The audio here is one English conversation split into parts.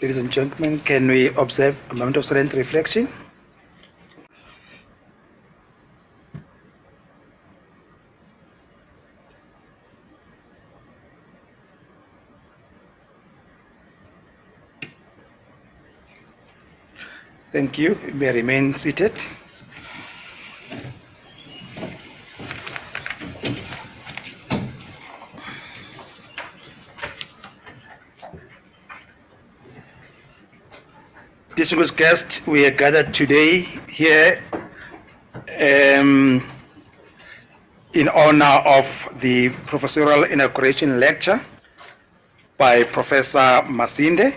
Ladies and gentlemen, can we observe a moment of silent reflection? Thank you. You may remain seated. Distinguished guests, we are gathered today here in honor of the Professorial Inauguration Lecture by Professor Masinde.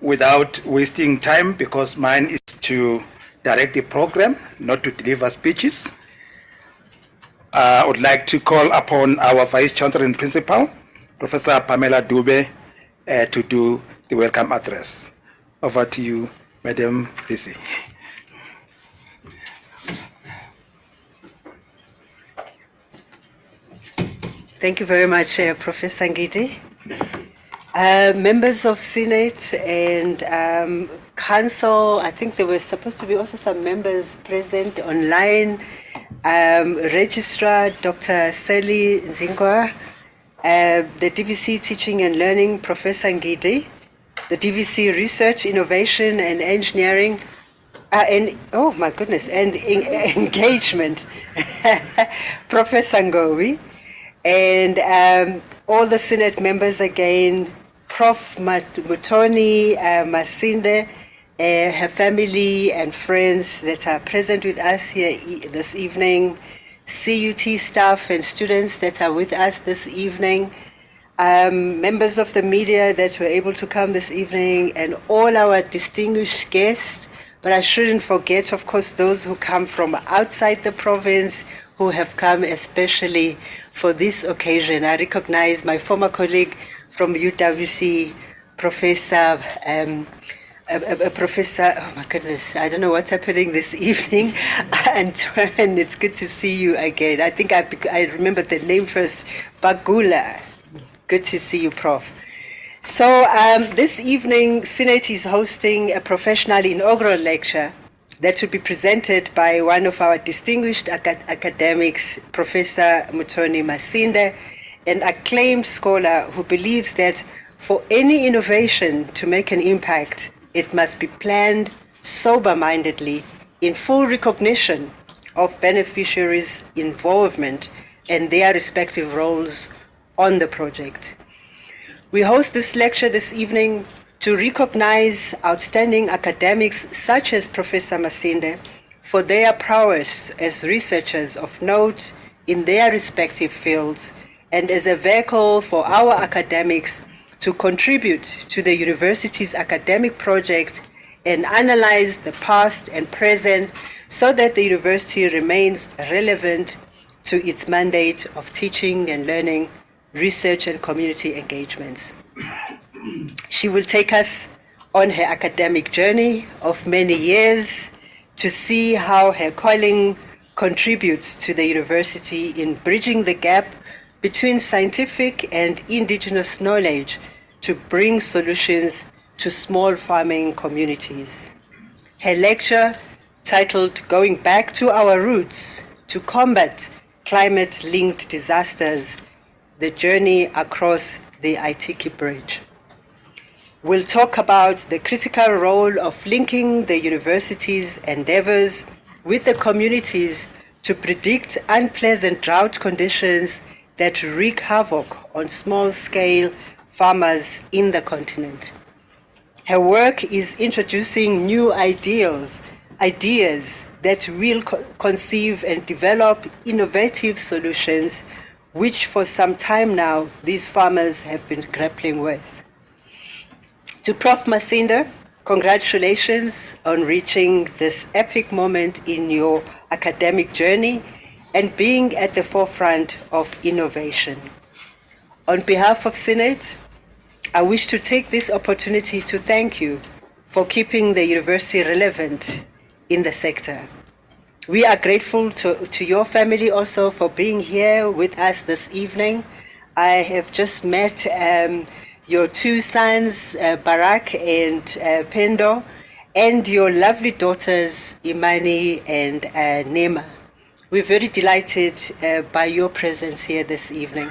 Without wasting time, because mine is to direct the program, not to deliver speeches, I would like to call upon our Vice Chancellor and Principal, Professor Pamela Dube, to do the welcome address. Over to you, Madam VC. Thank you very much, Professor Ngidi. Members of Senate and Council, I think there were supposed to be also some members present online. Registrar Dr. Sally Nzingwa, the DVC Teaching and Learning Professor Ngidi, the DVC Research, Innovation and Engineering, and oh my goodness, and Engagement, Professor Ngowi, and all the Senate members again, Prof. Mutoni Masinde, her family and friends that are present with us here this evening, CUT staff and students that are with us this evening, members of the media that were able to come this evening, and all our distinguished guests. But I shouldn't forget, of course, those who come from outside the province, who have come especially for this occasion. I recognize my former colleague from UWC, Professor, oh my goodness, I don't know what's happening this evening. Antoine, it's good to see you again. I think I remember the name first, Bagula. Good to see you, Prof. So this evening, Senate is hosting a professional inaugural lecture that will be presented by one of our distinguished academics, Professor Mutoni Masinde, an acclaimed scholar who believes that for any innovation to make an impact, it must be planned sober-mindedly in full recognition of beneficiaries' involvement and their respective roles on the project. We host this lecture this evening to recognize outstanding academics such as Professor Masinde for their prowess as researchers of note in their respective fields, and as a vehicle for our academics to contribute to the university's academic project and analyze the past and present so that the university remains relevant to its mandate of teaching and learning, research and community engagements. She will take us on her academic journey of many years to see how her calling contributes to the university in bridging the gap between scientific and indigenous knowledge to bring solutions to small farming communities. Her lecture, titled Going Back to Our Roots to Combat Climate-Linked Disasters, The Journey Across the Aitiki Bridge. We'll talk about the critical role of linking the university's endeavors with the communities to predict unpleasant drought conditions that wreak havoc on small-scale farmers in the continent. Her work is introducing new ideas that will conceive and develop innovative solutions which for some time now these farmers have been grappling with. To Prof. Masinde, congratulations on reaching this epic moment in your academic journey and being at the forefront of innovation. On behalf of Senate, I wish to take this opportunity to thank you for keeping the university relevant in the sector. We are grateful to your family also for being here with us this evening. I have just met your two sons, Barak and Pendo, and your lovely daughters, Imani and Nema. We're very delighted by your presence here this evening.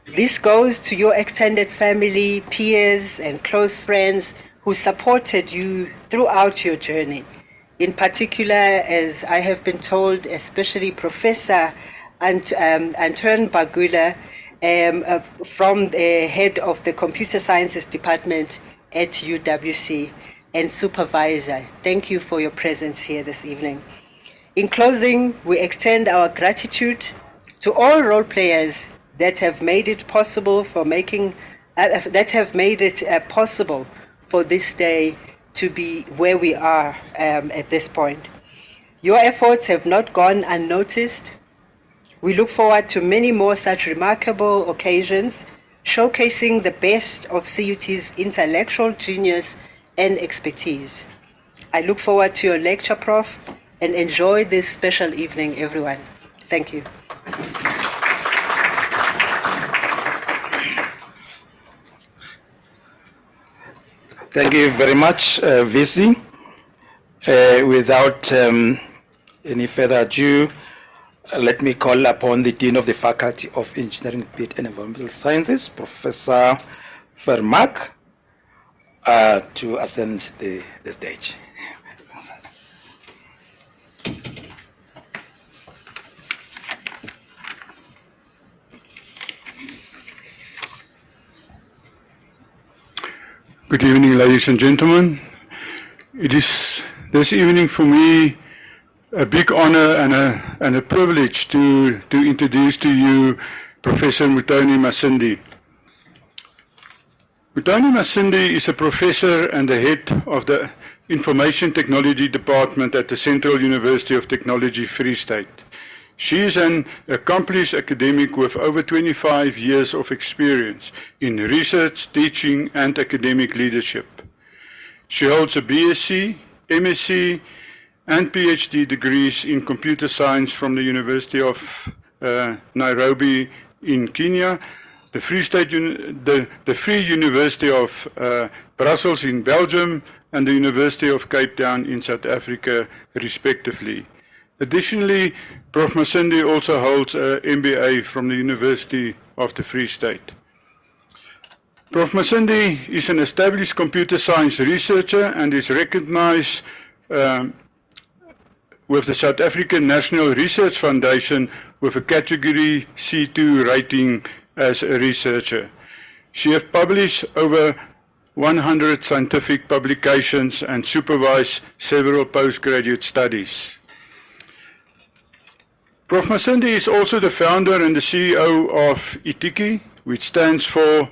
This goes to your extended family, peers, and close friends who supported you throughout your journey. In particular, as I have been told, especially Professor Antoine Bagula, from the head of the Computer Sciences Department at UWC, and Supervisor. Thank you for your presence here this evening. In closing, we extend our gratitude to all role players that have made it possible for possible for this day to be where we are at this point. Your efforts have not gone unnoticed. We look forward to many more such remarkable occasions, showcasing the best of CUT's intellectual genius and expertise. I look forward to your lecture, Prof, and enjoy this special evening, everyone. Thank you. Thank you very much, VC. Without any further ado, let me call upon the Dean of the Faculty of Engineering, Peat and Environmental Sciences, Professor Vermaak, to ascend the stage. Good evening, ladies and gentlemen. It is this evening for me a big honor and a privilege to introduce to you Professor Mutoni Masindi. Mutoni Masindi is a professor and the head of the Information Technology Department at the Central University of Technology, Free State. She is an accomplished academic with over 25 years of experience in research, teaching, and academic leadership. She holds a BSc, MSc, and PhD degrees in computer science from the University of Nairobi in Kenya, the Free University of Brussels in Belgium, and the University of Cape Town in South Africa, respectively. Additionally, Prof. Masindi also holds an MBA from the University of the Free State. Prof. Masindi is an established computer science researcher and is recognized with the South African National Research Foundation with a category C2 rating as a researcher. She has published over 100 scientific publications and supervised several postgraduate studies. Prof. Masindi is also the founder and the CEO of ITIKI, which stands for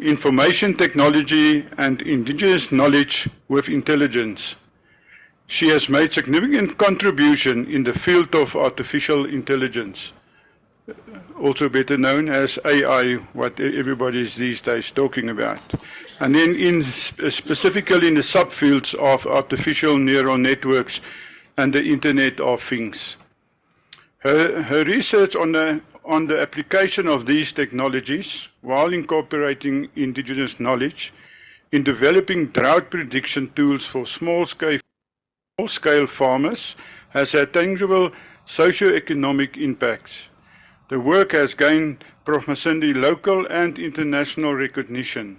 Information Technology and Indigenous Knowledge with Intelligence. She has made significant contribution in the field of artificial intelligence, also better known as AI, what everybody is these days talking about. And then specifically in the subfields of artificial neural networks and the Internet of Things. Her research on the application of these technologies while incorporating indigenous knowledge in developing drought prediction tools for small-scale farmers has had tangible socio-economic impacts. The work has gained Prof. Masindi local and international recognition.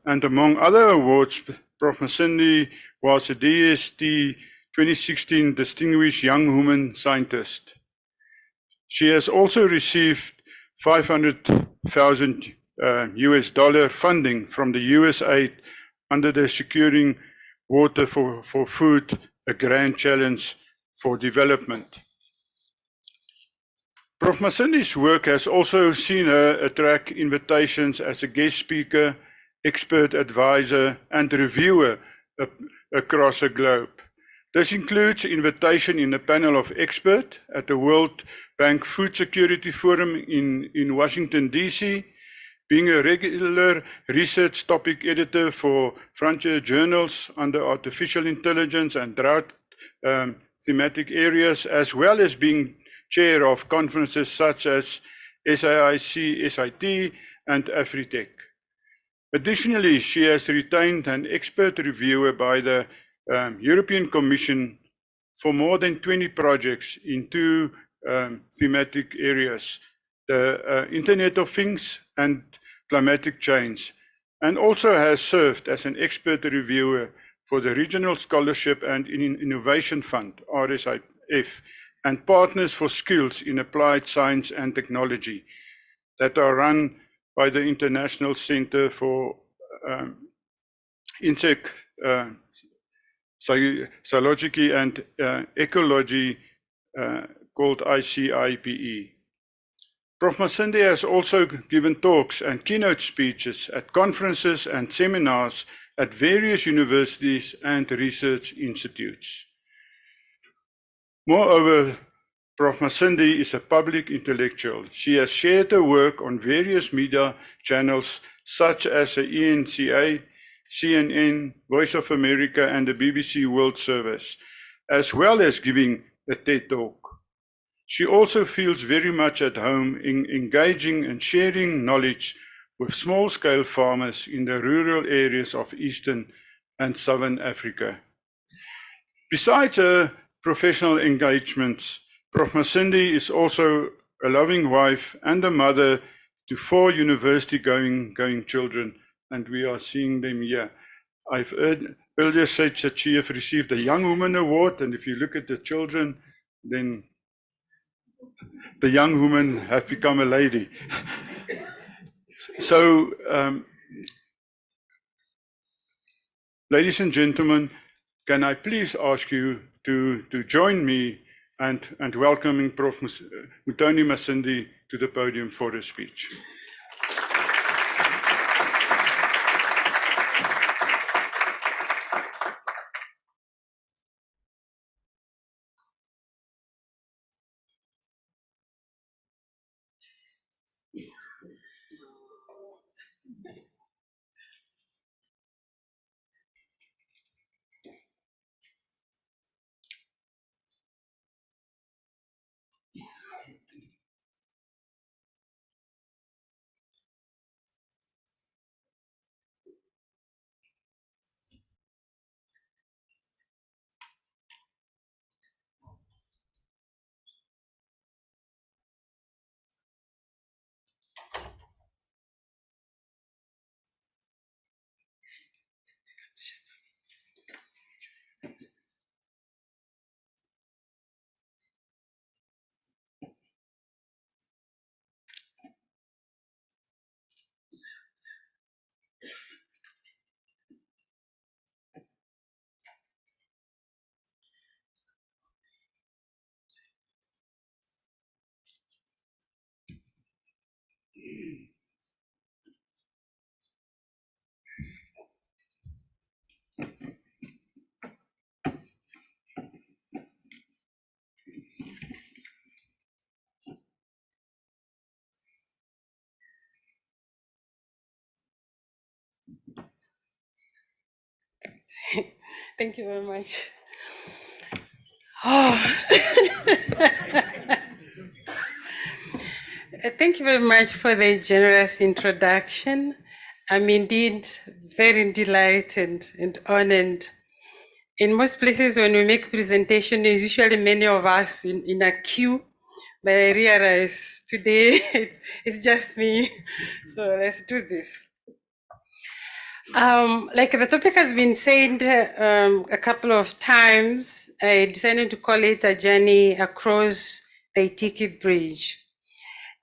And among other awards, Prof. Masindi was a DST 2016 Distinguished Young Woman Scientist. She has also received $500,000 US funding from the USAID under the Securing Water for Food, a Grand Challenge for Development. Prof. Masindi's work has also seen her attract invitations as a guest speaker, expert advisor, and reviewer across the globe. This includes invitation in a panel of experts at the World Bank Food Security Forum in Washington, D.C., being a regular research topic editor for frontier journals under artificial intelligence and drought thematic areas, as well as being chair of conferences such as SAIC, SIT, and Afritech. Additionally, she has retained an expert reviewer by the European Commission for more than 20 projects in two thematic areas, the Internet of Things and climatic change, and also has served as an expert reviewer for the Regional Scholarship and Innovation Fund, RSIF, and Partners for Skills in Applied Science and Technology that are run by the International Center for Insect Zoology and Ecology, called ICIPE. Prof. Masindi has also given talks and keynote speeches at conferences and seminars at various universities and research institutes. Moreover, Prof. Masindi is a public intellectual. She has shared her work on various media channels such as the ENCA, CNN, Voice of America, and the BBC World Service, as well as giving a TED Talk. She also feels very much at home in engaging and sharing knowledge with small-scale farmers in the rural areas of Eastern and Southern Africa. Besides her professional engagements, Prof. Masindi is also a loving wife and a mother to 4 university-going children, and we are seeing them here. I've earlier said that she has received a Young Woman Award, and if you look at the children, then the young women have become a lady. So, ladies and gentlemen, can I please ask you to join me and welcoming Prof. Mutoni Masindi to the podium for a speech. Thank you very much. Oh. Thank you very much for the generous introduction. I'm indeed very delighted and honored. In most places, when we make presentation, there's usually many of us in a queue, but I realize today it's just me. So let's do this. Like the topic has been said a couple of times, I decided to call it a journey across the Itiki Bridge.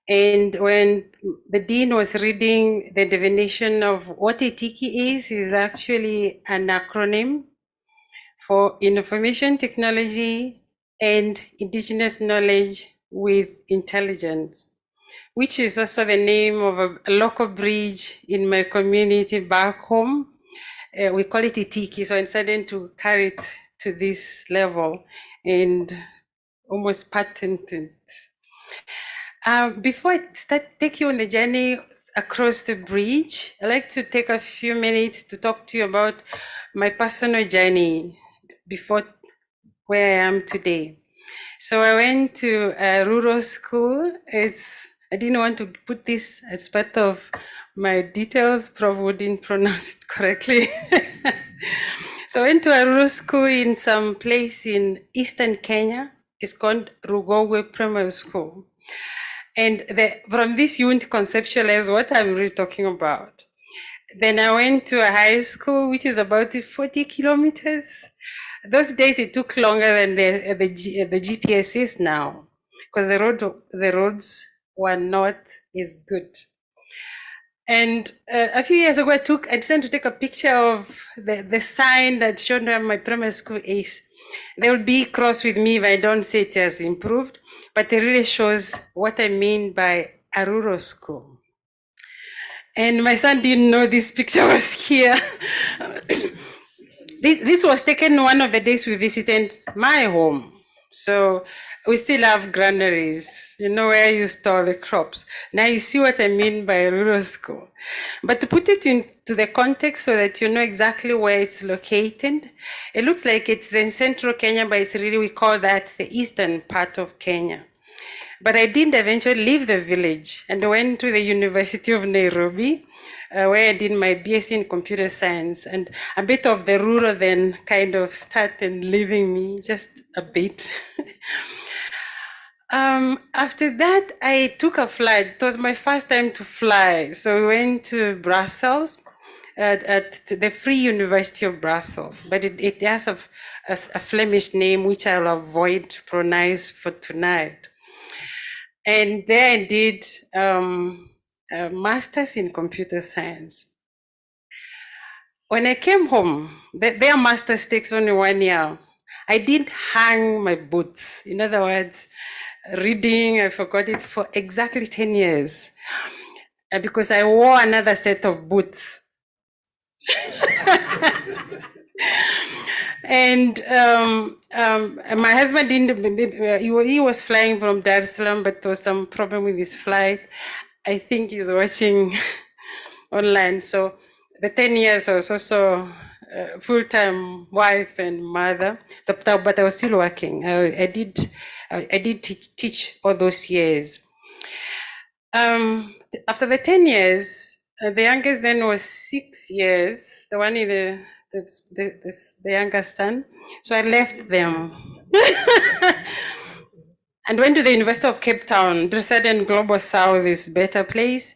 And when the Dean was reading the definition of what Itiki is actually an acronym for Information Technology and Indigenous Knowledge with Intelligence, which is also the name of a local bridge in my community back home. We call it Itiki, so I decided to carry it to this level and almost patent it. Before I take you on the journey across the bridge, I'd like to take a few minutes to talk to you about my personal journey before where I am today. So I went to a rural school. I didn't want to put this as part of my details, Prof wouldn't pronounce it correctly. So I went to a rural school in some place in eastern Kenya. It's called Rugogwe Primary School. And from this, you won't conceptualize what I'm really talking about. Then I went to a high school, which is about 40 kilometers. Those days it took longer than the GPS is now, because the roads were not as good. And a few years ago, I decided to take a picture of the sign that showed where my primary school is. They will be cross with me if I don't say it has improved, but it really shows what I mean by a rural school. And my son didn't know this picture was here. This was taken one of the days we visited my home. So we still have granaries, where you store the crops. Now you see what I mean by rural school. But to put it into the context so that you know exactly where it's located, it looks like it's in central Kenya, but it's really, we call that the eastern part of Kenya. But I did eventually leave the village and went to the University of Nairobi, where I did my BSc in computer science, and a bit of the rural then kind of started leaving me, just a bit. After that, I took a flight. It was my first time to fly. So we went to Brussels, at the Free University of Brussels, but it has a Flemish name, which I'll avoid to pronounce for tonight. And there I did a master's in computer science. When I came home, their master's takes only 1 year. I didn't hang my boots. In other words, reading, I forgot it for exactly 10 years because I wore another set of boots. And my husband didn't, he was flying from Dar es Salaam, but there was some problem with his flight. I think he's watching online. So the 10 years I was also full-time wife and mother, but I was still working. I did teach all those years. After the 10 years, the youngest then was 6 years, the one in the younger son. So I left them and went to the University of Cape Town, decided Global South is a better place.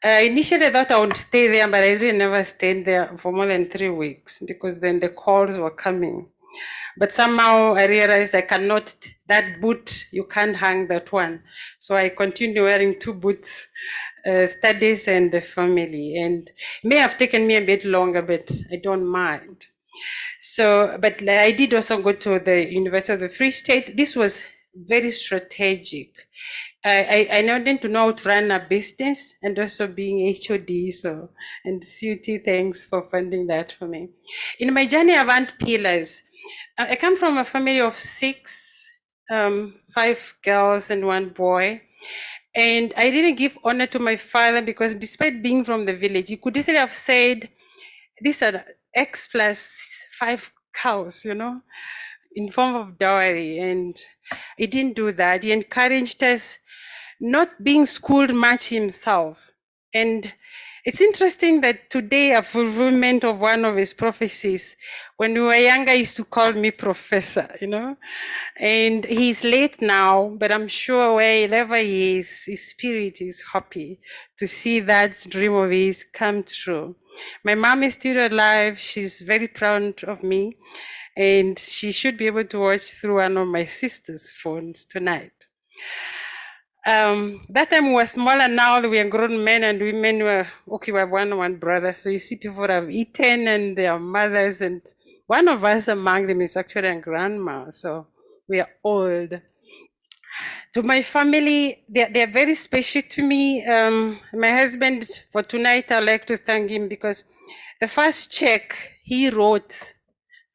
Initially, I thought I would stay there, but I really never stayed there for more than 3 weeks because then the calls were coming. But somehow I realized I cannot, that boot, you can't hang that one. So I continued wearing 2 boots, studies and the family. And it may have taken me a bit longer, but I don't mind. So, but I did also go to the University of the Free State. This was very strategic. I needed to know how to run a business and also being HOD. So, and CUT, thanks for funding that for me. In my journey, I've had pillars. I come from a family of 6, 5 girls and 1 boy. And I didn't give honor to my father because despite being from the village, he could easily have said, these are X plus 5 cows, in form of dowry. And he didn't do that. He encouraged us not being schooled much himself. And it's interesting that today a fulfillment of one of his prophecies, when we were younger, he used to call me professor, and he's late now, but I'm sure wherever he is, his spirit is happy to see that dream of his come true. My mom is still alive. She's very proud of me, and she should be able to watch through one of my sister's phones tonight. That time we were smaller. Now we are grown men and women. We have one brother. So you see people have eaten and their mothers, and one of us among them is actually a grandma. So we are old. To my family, they are very special to me. My husband, for tonight, I'd like to thank him because the first check he wrote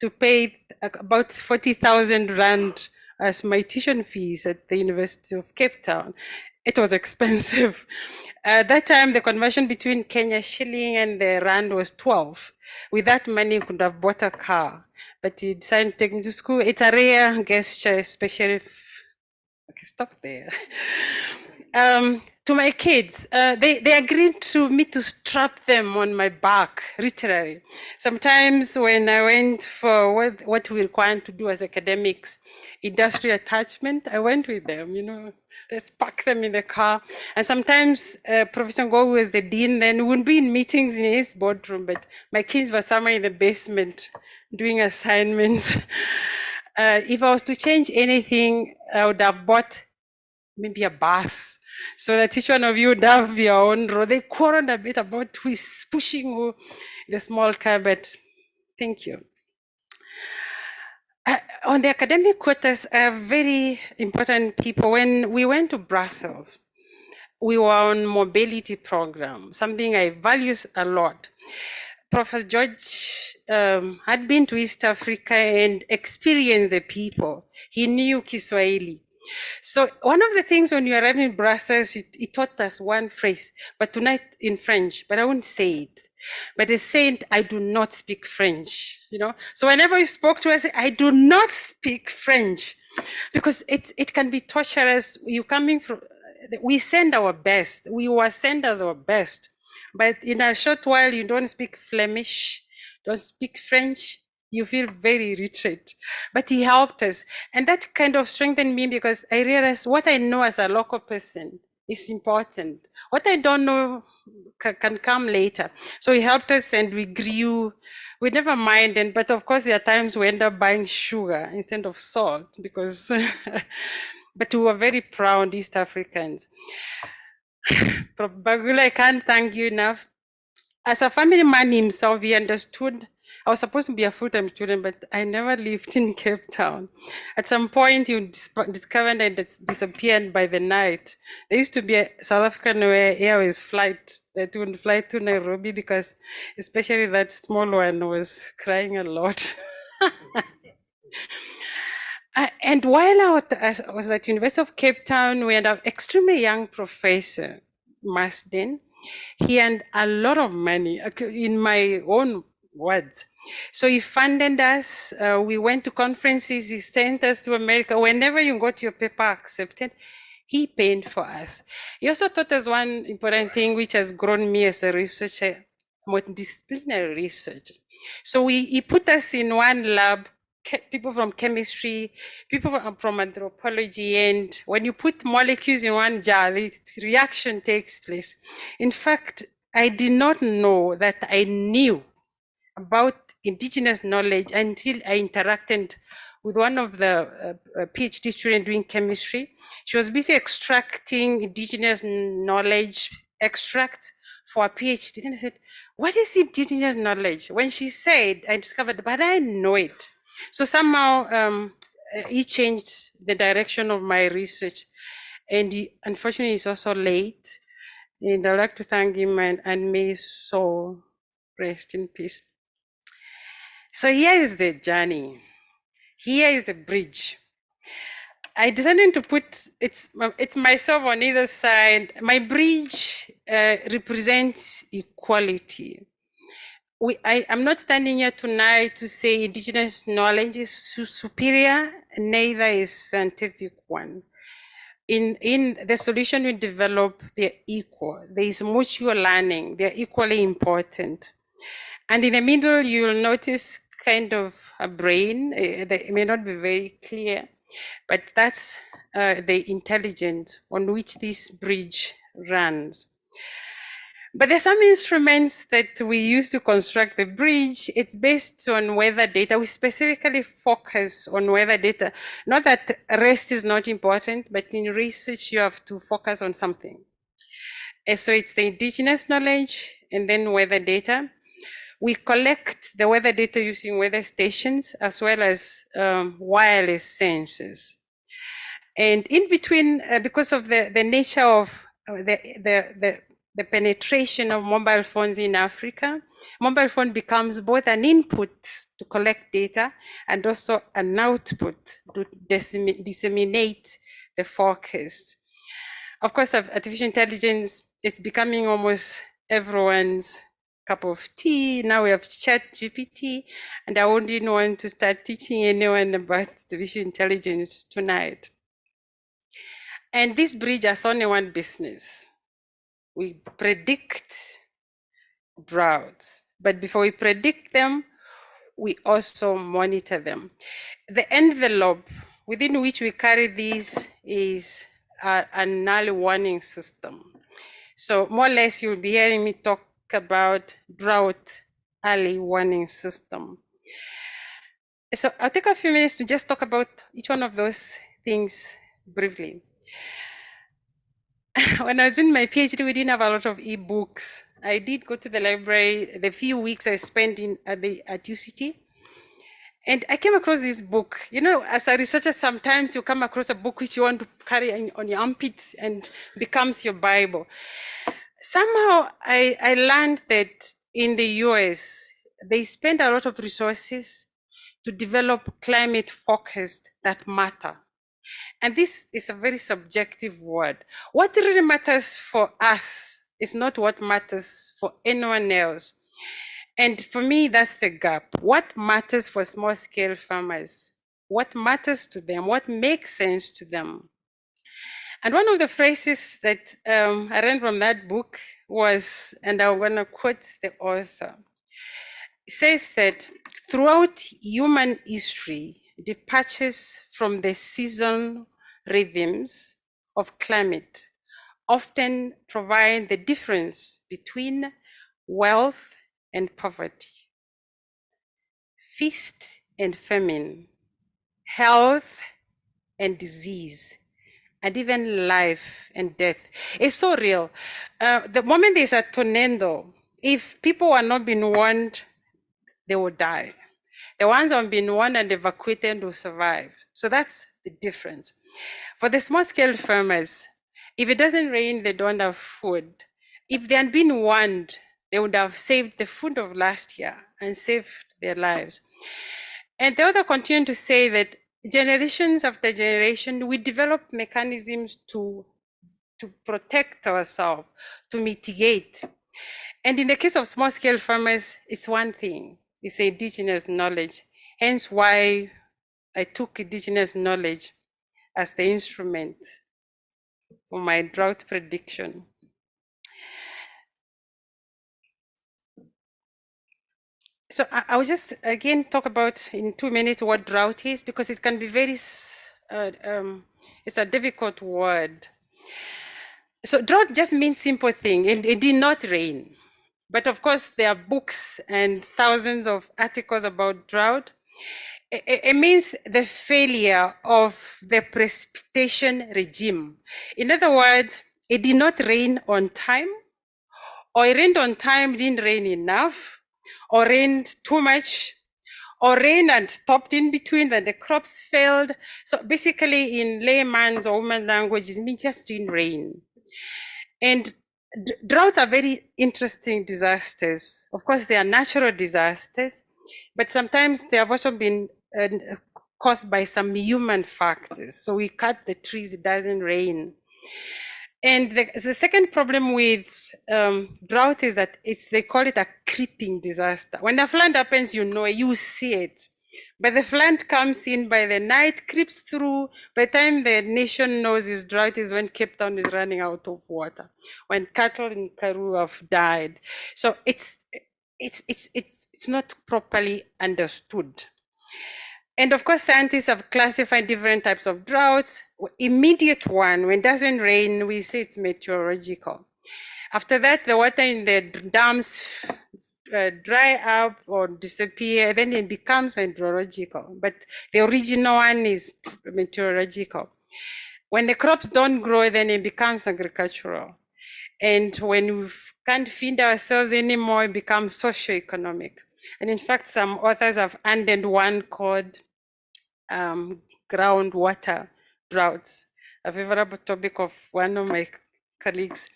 to pay about 40,000 rand as my tuition fees at the University of Cape Town. It was expensive. At that time, the conversion between Kenya shilling and the rand was 12. With that money, you could have bought a car, but he decided to take me to school. It's a rare gesture, especially if, okay, stop there. to my kids, they agreed to me to strap them on my back, literally. Sometimes when I went for what we required to do as academics, industrial attachment, I went with them, let's pack them in the car. And sometimes Professor Ngo, who was the dean then, wouldn't be in meetings in his boardroom, but my kids were somewhere in the basement doing assignments. If I was to change anything, I would have bought maybe a bus, so that each one of you would have your own road. They quarreled a bit about who is pushing who, the small car, but thank you. On the academic quotas are very important people. When we went to Brussels, we were on mobility program, something I value a lot. Professor George had been to East Africa and experienced the people. He knew Kiswahili. So one of the things when you arrived in Brussels, he taught us one phrase, but tonight in French, but I won't say it. But he said, I do not speak French, So whenever he spoke to us, I do not speak French, because it can be torturous. You coming from, we send our best. We were sent as our best. But in a short while, you don't speak Flemish, don't speak French, you feel very retreat. But he helped us. And that kind of strengthened me, because I realized what I know as a local person is important. What I don't know can come later. So he helped us and we grew. We never minded, but of course there are times we end up buying sugar instead of salt, because, but we were very proud East Africans. Prof. Bagula, I can't thank you enough. As a family man himself, he understood. I was supposed to be a full-time student, but I never lived in Cape Town. At some point, you discovered that it's disappeared by the night. There used to be a South African Airways flight that would fly to Nairobi, because especially that small one was crying a lot. And while I was at University of Cape Town, we had an extremely young professor, Marsden. He earned a lot of money, in my own words. So he funded us. We went to conferences. He sent us to America. Whenever you got your paper accepted, he paid for us. He also taught us one important thing, which has grown me as a researcher, multidisciplinary research. So he put us in one lab, people from chemistry, people from anthropology, and when you put molecules in one jar, the reaction takes place. In fact, I did not know that I knew about indigenous knowledge until I interacted with one of the PhD students doing chemistry. She was busy extracting indigenous knowledge extract for a PhD. And I said, what is indigenous knowledge? When she said, I discovered, but I know it. So somehow he changed the direction of my research. And unfortunately, he's also late. And I'd like to thank him, and may his soul rest in peace. So here is the journey. Here is the bridge. I decided to put it's myself on either side. My bridge represents equality. I'm not standing here tonight to say indigenous knowledge is superior, neither is scientific one. In the solution we develop, they're equal. There is mutual learning. They're equally important. And in the middle, you'll notice kind of a brain. It may not be very clear, but that's the intelligence on which this bridge runs. But there's some instruments that we use to construct the bridge. It's based on weather data. We specifically focus on weather data. Not that rest is not important, but in research, you have to focus on something. And so it's the indigenous knowledge and then weather data. We collect the weather data using weather stations as well as wireless sensors. And in between, because of the nature of the penetration of mobile phones in Africa, mobile phone becomes both an input to collect data and also an output to disseminate the forecast. Of course, artificial intelligence is becoming almost everyone's cup of tea. Now we have ChatGPT, and I wouldn't want to start teaching anyone about artificial intelligence tonight. And this bridge has only one business, we predict droughts, but before we predict them, we also monitor them. The envelope within which we carry these is an early warning system. So more or less, you'll be hearing me talk about drought early warning system. So I'll take a few minutes to just talk about each one of those things briefly. When I was doing my PhD, we didn't have a lot of e-books. I did go to the library the few weeks I spent at UCT. And I came across this book. You know, as a researcher, sometimes you come across a book which you want to carry on your armpits and becomes your Bible. Somehow I learned that in the US, they spend a lot of resources to develop climate forecasts that matter. And this is a very subjective word. What really matters for us is not what matters for anyone else. And for me, that's the gap. What matters for small scale farmers? What matters to them? What makes sense to them? And one of the phrases that I read from that book was, and I'm going to quote the author, it says that throughout human history, departures from the seasonal rhythms of climate often provide the difference between wealth and poverty, feast and famine, health and disease, and even life and death. It's so real. The moment there's a tornado, if people are not being warned, they will die. The ones who have been warned and evacuated will survive. So that's the difference. For the small scale farmers, if it doesn't rain, they don't have food. If they had been warned, they would have saved the food of last year and saved their lives. And the author continued to say that generations after generation, we develop mechanisms to protect ourselves, to mitigate. And in the case of small scale farmers, it's one thing, it's indigenous knowledge. Hence why I took indigenous knowledge as the instrument for my drought prediction. So I will just again talk about in 2 minutes what drought is, because it can be very, it's a difficult word. So drought just means simple thing. It did not rain. But of course, there are books and thousands of articles about drought. It means the failure of the precipitation regime. In other words, it did not rain on time, or it rained on time, didn't rain enough, or rained too much, or rain and stopped in between, then the crops failed. So basically, in layman's or woman's language, it means just didn't rain. And droughts are very interesting disasters. Of course, they are natural disasters, but sometimes they have also been caused by some human factors. So we cut the trees, it doesn't rain. And the second problem with drought is that they call it a creeping disaster. When a flood happens, you see it. But the flood comes in by the night, creeps through. By the time the nation knows it's drought is when Cape Town is running out of water, when cattle in Karoo have died. So it's not properly understood. And of course, scientists have classified different types of droughts. Immediate one, when it doesn't rain, we say it's meteorological. After that, the water in the dams dry up or disappear, then it becomes hydrological. But the original one is meteorological. When the crops don't grow, then it becomes agricultural. And when we can't feed ourselves anymore, it becomes socio-economic. And in fact, some authors have added one called groundwater droughts, a favorable topic of one of my colleagues.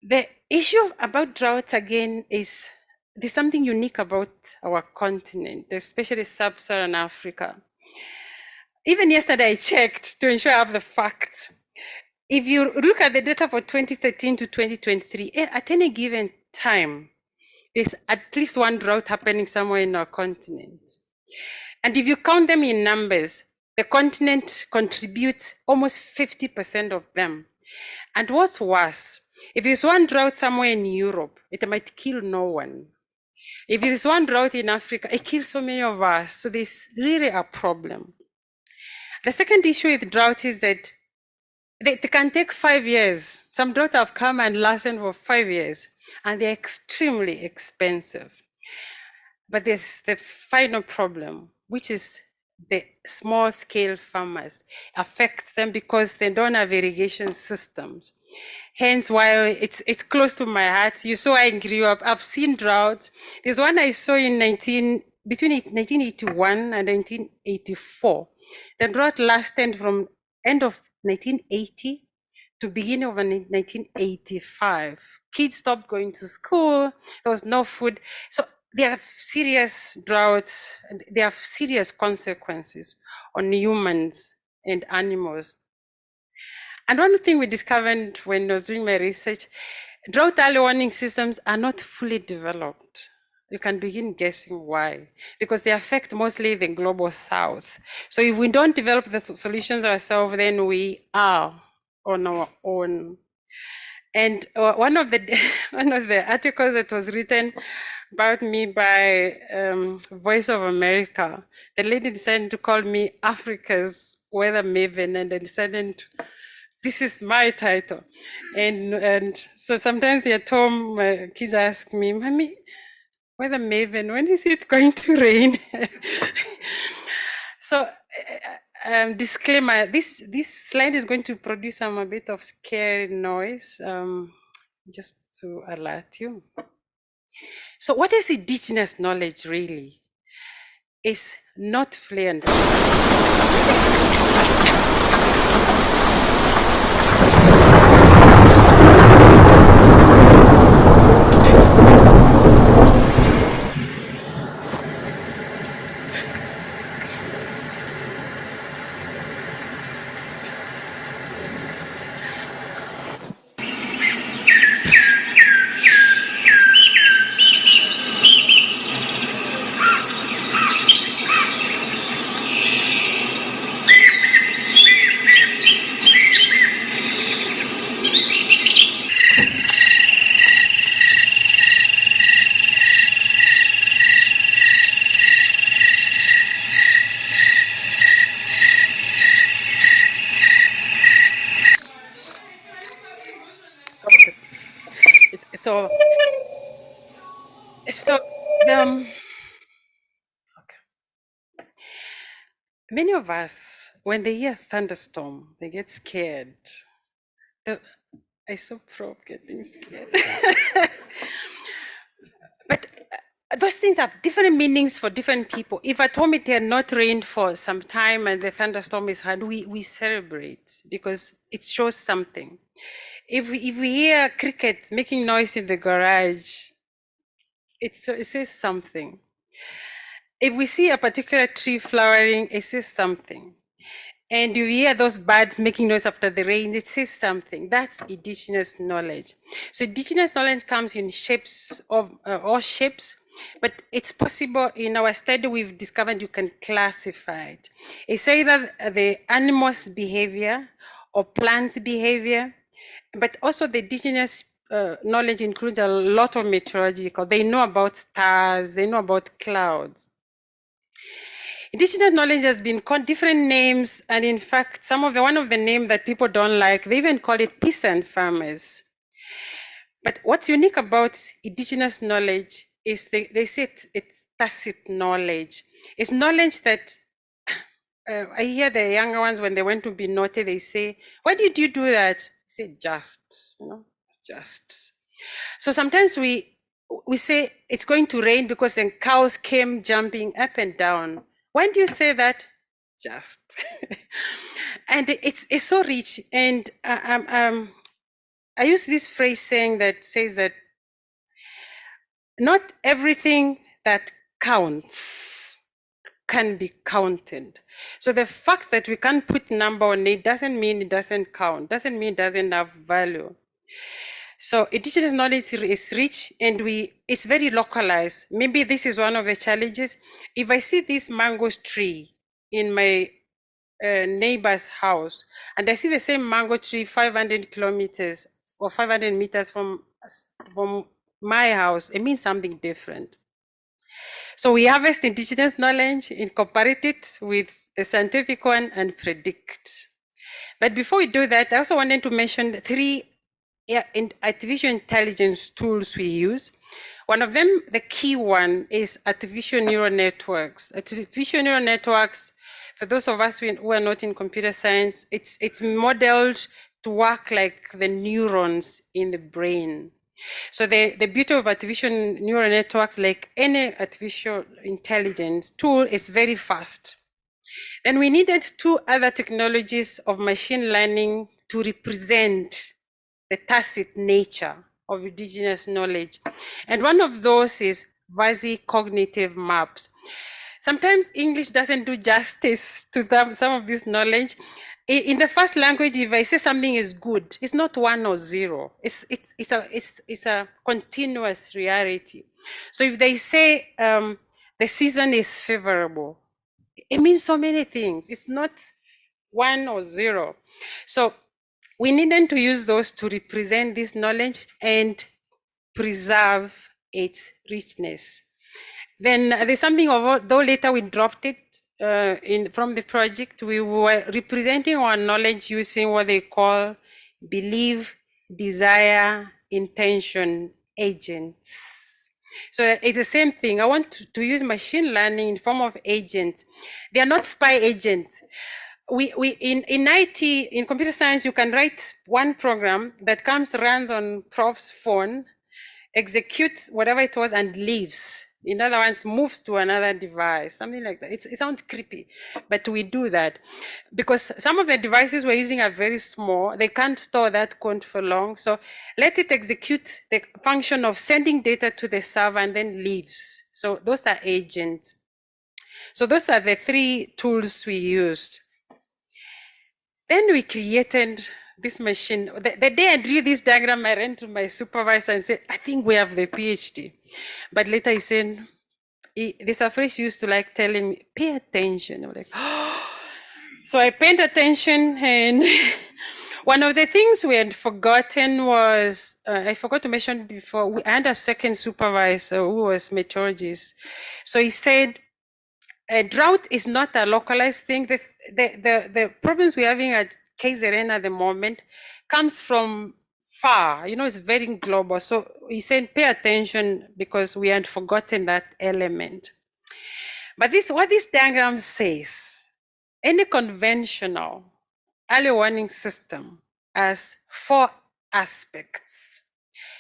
The issue about droughts, again, is there's something unique about our continent, especially sub-Saharan Africa. Even yesterday, I checked to ensure I have the facts. If you look at the data for 2013 to 2023, at any given time, there's at least one drought happening somewhere in our continent. And if you count them in numbers, the continent contributes almost 50% of them. And what's worse, If there's one drought somewhere in Europe, it might kill no one. If there's one drought in Africa, it kills so many of us. So there's really a problem. The second issue with drought is that they can take 5 years. Some droughts have come and lasted for 5 years, and they're extremely expensive. But there's the final problem, which is the small scale farmers affect them because they don't have irrigation systems. Hence why it's close to my heart. You saw I grew up, I've seen droughts. There's one I saw in between 1981 and 1984. The drought lasted from end of 1980 to beginning of 1985. Kids stopped going to school, there was no food. So there are serious droughts, there have serious consequences on humans and animals. And one thing we discovered when I was doing my research, drought early warning systems are not fully developed. You can begin guessing why, because they affect mostly the global south. So if we don't develop the solutions ourselves, then we are on our own. And one of the articles that was written about me by Voice of America, the lady decided to call me Africa's weather maven, and I decided this is my title. And so sometimes at home, my kids ask me, Mommy, weather maven, when is it going to rain? So disclaimer, this slide is going to produce a bit of scary noise, just to alert you. So what is indigenous knowledge really? It's not fluent. So many of us, when they hear thunderstorm, they get scared. I so proud getting scared. But those things have different meanings for different people. If at home it had not rained for some time and the thunderstorm is hard, we celebrate because it shows something. If we hear crickets making noise in the garage, it says something. If we see a particular tree flowering, it says something. And you hear those birds making noise after the rain, it says something. That's indigenous knowledge. So indigenous knowledge comes in shapes of all shapes, but it's possible. In our study, we've discovered you can classify it. It's either the animal's behavior or plant's behavior, but also the indigenous knowledge includes a lot of meteorological. They know about stars, they know about clouds. Indigenous knowledge has been called different names, and in fact, one of the names that people don't like, they even call it peasant farmers. But what's unique about indigenous knowledge is they say it's tacit knowledge. It's knowledge that I hear the younger ones when they want to be naughty, they say, "Why did you do that?" I say, "Just, just." So sometimes we say it's going to rain because then cows came jumping up and down. When do you say that? Just. And it's so rich. And I use this phrase says that not everything that counts can be counted. So the fact that we can't put number on it doesn't mean it doesn't count, doesn't mean it doesn't have value. So indigenous knowledge is rich and it's very localized. Maybe this is one of the challenges. If I see this mango tree in my neighbor's house and I see the same mango tree 500 kilometers or 500 meters from my house, it means something different. So we harvest indigenous knowledge, incorporate it with the scientific one, and predict. But before we do that, I also wanted to mention 3 artificial intelligence tools we use. One of them, the key one, is artificial neural networks. Artificial neural networks, for those of us who are not in computer science, it's modeled to work like the neurons in the brain. So the beauty of artificial neural networks, like any artificial intelligence tool, is very fast. Then we needed 2 other technologies of machine learning to represent the tacit nature of indigenous knowledge. And one of those is fuzzy cognitive maps. Sometimes English doesn't do justice to some of this knowledge. In the first language, if I say something is good, it's not 1 or 0. It's a continuous reality. So if they say the season is favorable, it means so many things. It's not 1 or 0. So we needed to use those to represent this knowledge and preserve its richness. Then there's something, though later we dropped it from the project, we were representing our knowledge using what they call belief, desire, intention agents. So it's the same thing. I want to use machine learning in form of agents. They are not spy agents. We in IT, in computer science, you can write one program that runs on Prof's phone, executes whatever it was, and leaves. In other words, moves to another device, something like that. It sounds creepy, but we do that because some of the devices we're using are very small. They can't store that code for long. So let it execute the function of sending data to the server and then leaves. So those are agents. So those are the 3 tools we used. Then we created this machine. The day I drew this diagram, I ran to my supervisor and said, I think we have the PhD. But later he said, this phrase used to like telling me, pay attention. I'm like, oh. So I paid attention, and one of the things we had forgotten was, I forgot to mention before, we had a second supervisor who was meteorologist. So he said, a drought is not a localized thing. The problems we're having at KZN at the moment comes from far, it's very global. So he said, pay attention because we had forgotten that element. But what this diagram says, any conventional early warning system has 4 aspects.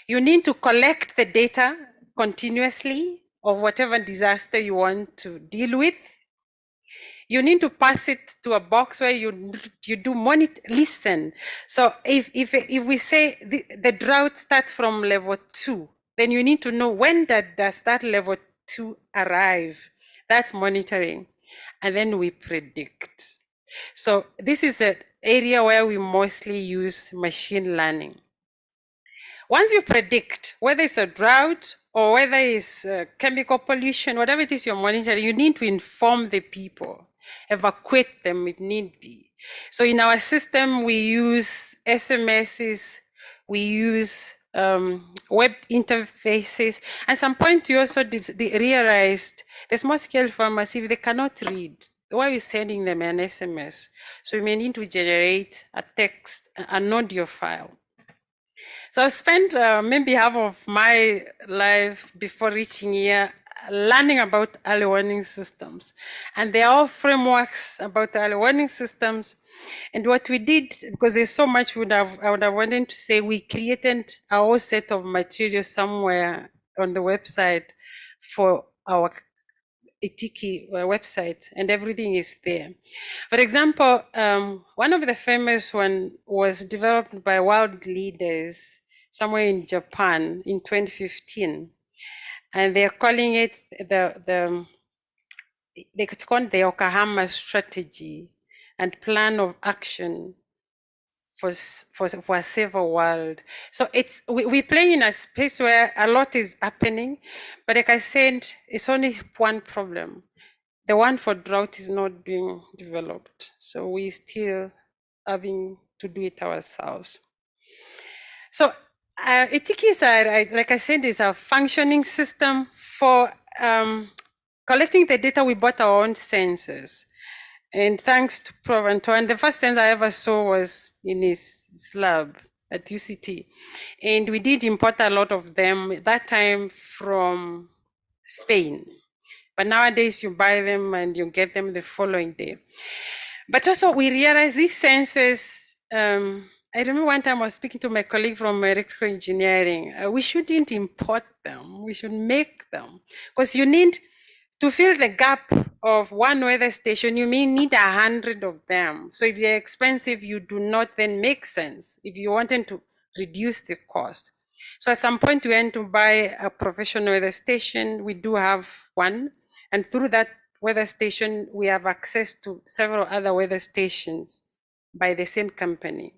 You need to collect the data continuously of whatever disaster you want to deal with. You need to pass it to a box where you do listen. So if we say the drought starts from level 2, then you need to know when does that level 2 arrive. That's monitoring. And then we predict. So this is an area where we mostly use machine learning. Once you predict whether it's a drought or whether it's chemical pollution, whatever it is you're monitoring, you need to inform the people, evacuate them if need be. So in our system, we use SMSs, we use web interfaces. At some point, we also realized the small-scale farmers, if they cannot read, why are we sending them an SMS? So you may need to generate a text, an audio file. So I spent maybe half of my life before reaching here learning about early warning systems. And there are all frameworks about early warning systems. And what we did, because there's so much I would have wanted to say, we created a whole set of materials somewhere on the website for our Itiki website, and everything is there. For example, one of the famous one was developed by world leaders somewhere in Japan in 2015, and they're calling it it's called the Yokohama Strategy and Plan of Action for a safer world. So we play in a space where a lot is happening, but like I said, it's only one problem. The one for drought is not being developed. So we still having to do it ourselves. So ETIKIs are, like I said, is a functioning system for collecting the data. We bought our own sensors. And thanks to Prof. Antoine, the first sensor I ever saw was in his lab at UCT. And we did import a lot of them, that time from Spain. But nowadays you buy them and you get them the following day. But also we realized these sensors, I remember one time I was speaking to my colleague from electrical engineering. We shouldn't import them, we should make them. Because you need to fill the gap of one weather station, you may need 100 of them. So if they're expensive, you do not then make sense if you wanted to reduce the cost. So at some point we went to buy a professional weather station. We do have one. And through that weather station, we have access to several other weather stations by the same company.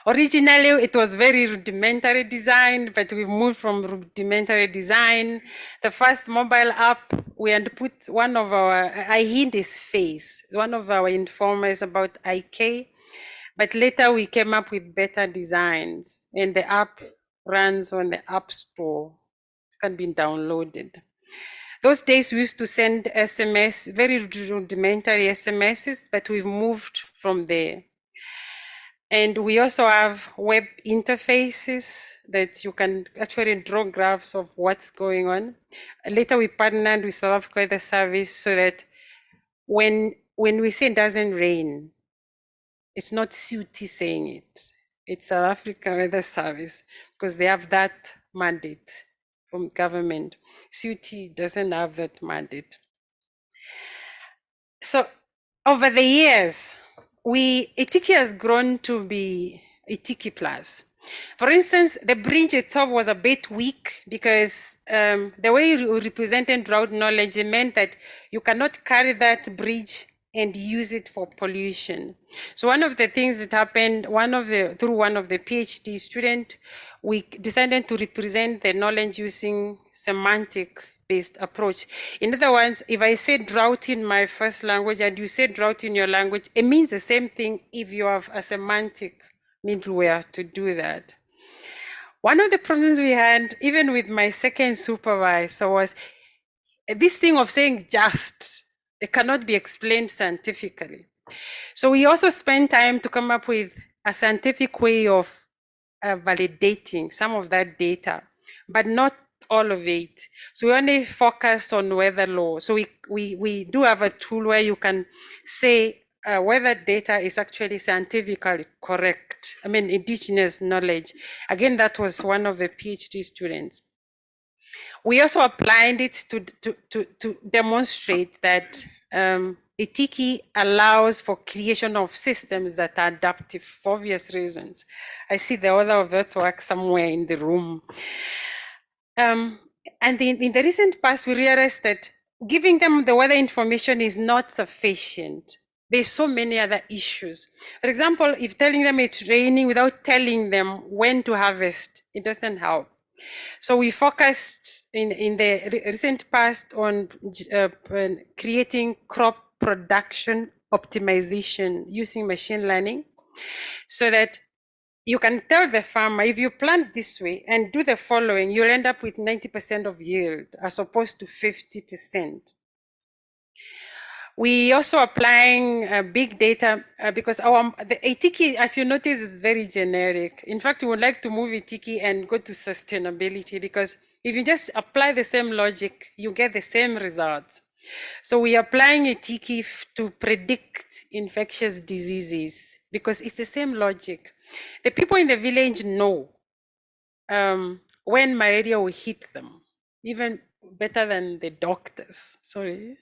Originally, it was very rudimentary design, but we moved from rudimentary design. The first mobile app, we had put one of our, I hid his face, one of our informers about IK, but later we came up with better designs, and the app runs on the App Store. It can be downloaded. Those days we used to send SMS, very rudimentary SMSs, but we've moved from there. And we also have web interfaces that you can actually draw graphs of what's going on. Later, we partnered with South Africa Weather Service so that when we say it doesn't rain, it's not CUT saying it. It's South Africa Weather Service because they have that mandate from government. CUT doesn't have that mandate. So over the years, ETIKI has grown to be ETIKI Plus. For instance, the bridge itself was a bit weak because the way you represented drought knowledge, it meant that you cannot carry that bridge and use it for pollution. So one of the things that happened, through one of the PhD student, we decided to represent the knowledge using semantic-based approach. In other words, if I say drought in my first language and you say drought in your language, it means the same thing if you have a semantic middleware to do that. One of the problems we had, even with my second supervisor, was this thing of saying just, it cannot be explained scientifically. So we also spent time to come up with a scientific way of validating some of that data, but not all of it. So we only focused on weather law. So we do have a tool where you can say whether data is actually scientifically correct. I mean, indigenous knowledge. Again, that was one of the PhD students. We also applied it to demonstrate that ETIKI allows for creation of systems that are adaptive for obvious reasons. I see the author of that work somewhere in the room. And in the recent past, we realized that giving them the weather information is not sufficient. There's so many other issues. For example, if telling them it's raining without telling them when to harvest, it doesn't help. So we focused in the recent past on creating crop production optimization using machine learning so that you can tell the farmer, if you plant this way and do the following, you'll end up with 90% of yield as opposed to 50%. We also applying big data because the ETIKI, as you notice, is very generic. In fact, we would like to move ETIKI and go to sustainability because if you just apply the same logic, you get the same results. So we are applying ETIKI to predict infectious diseases because it's the same logic. The people in the village know when malaria will hit them, even better than the doctors. Sorry.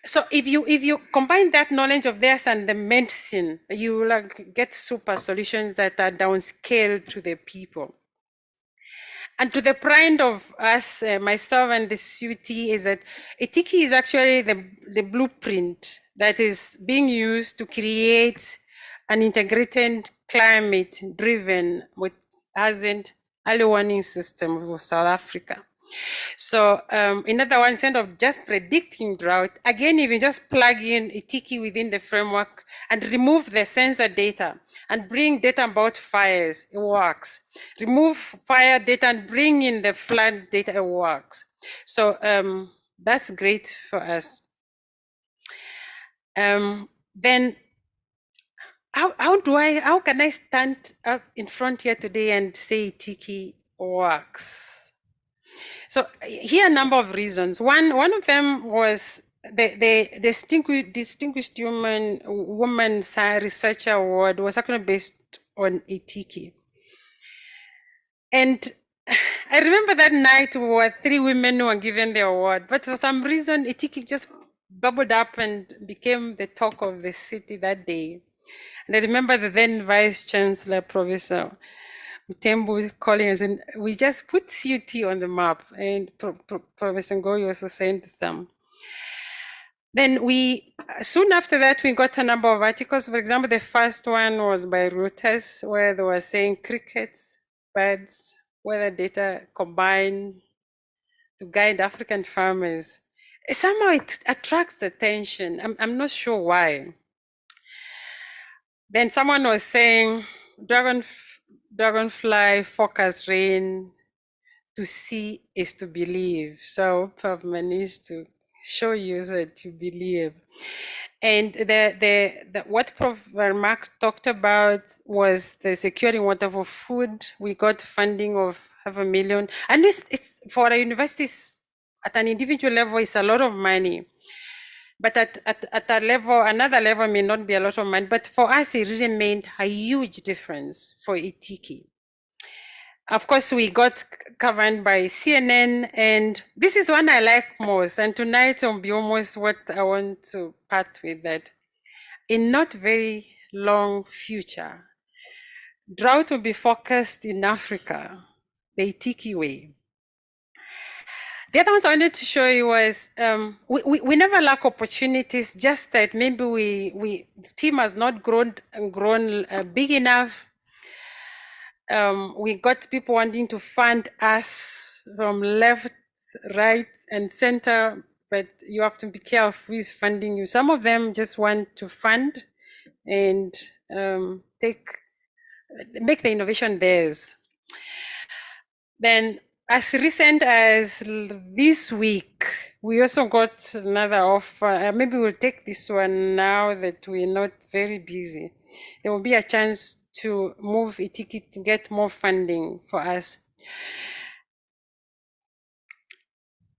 So if you combine that knowledge of theirs and the medicine, you will get super solutions that are downscaled to the people. And to the pride of us, myself and the CUT, is that ETIKI is actually the blueprint that is being used to create an integrated climate-driven with hazard early warning system for South Africa. So in other words, instead of just predicting drought, again, if you just plug in Itiki within the framework and remove the sensor data and bring data about fires, it works. Remove fire data and bring in the floods data, it works. So that's great for us. Then how can I stand up in front here today and say Itiki works? So here are a number of reasons. One of them was the distinguished woman researcher award was actually based on Itiki. And I remember that night we were 3 women who were given the award, but for some reason Itiki just bubbled up and became the talk of the city that day. And I remember the then Vice Chancellor, Professor Tembu, calling us, and we just put CUT on the map. And Professor Ngoyi also sent some. Then soon after that, we got a number of articles. For example, the first one was by Reuters, where they were saying crickets, birds, weather data combined to guide African farmers. Somehow it attracts attention. I'm not sure why. Then someone was saying dragonfly focus rain, to see is to believe. So Prof managed to show you that you believe. And the what Prof Mark talked about was the securing water for food. We got funding of $500,000, and it's for our universities at an individual level, it's a lot of money. But at a level, another level may not be a lot of money, but for us, it really made a huge difference for Itiki. Of course, we got covered by CNN, and this is one I like most. And tonight will be almost what I want to part with, that in not very long future, drought will be focused in Africa, the Itiki way. The other ones I wanted to show you was we never lack opportunities, just that maybe the team has not grown big enough. We got people wanting to fund us from left, right, and center, but you have to be careful who is funding you. Some of them just want to fund and make the innovation theirs. Then, as recent as this week, we also got another offer. Maybe we'll take this one now that we're not very busy. There will be a chance to move Itiki to get more funding for us.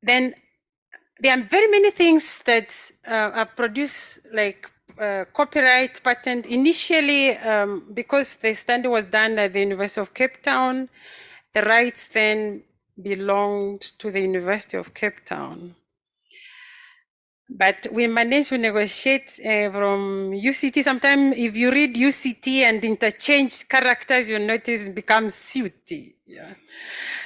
Then there are very many things that are produced, like copyright, patent. Initially, because the study was done at the University of Cape Town, the rights then belonged to the University of Cape Town. But we managed to negotiate from UCT. Sometimes if you read UCT and interchange characters, you notice it becomes CUT. Yeah.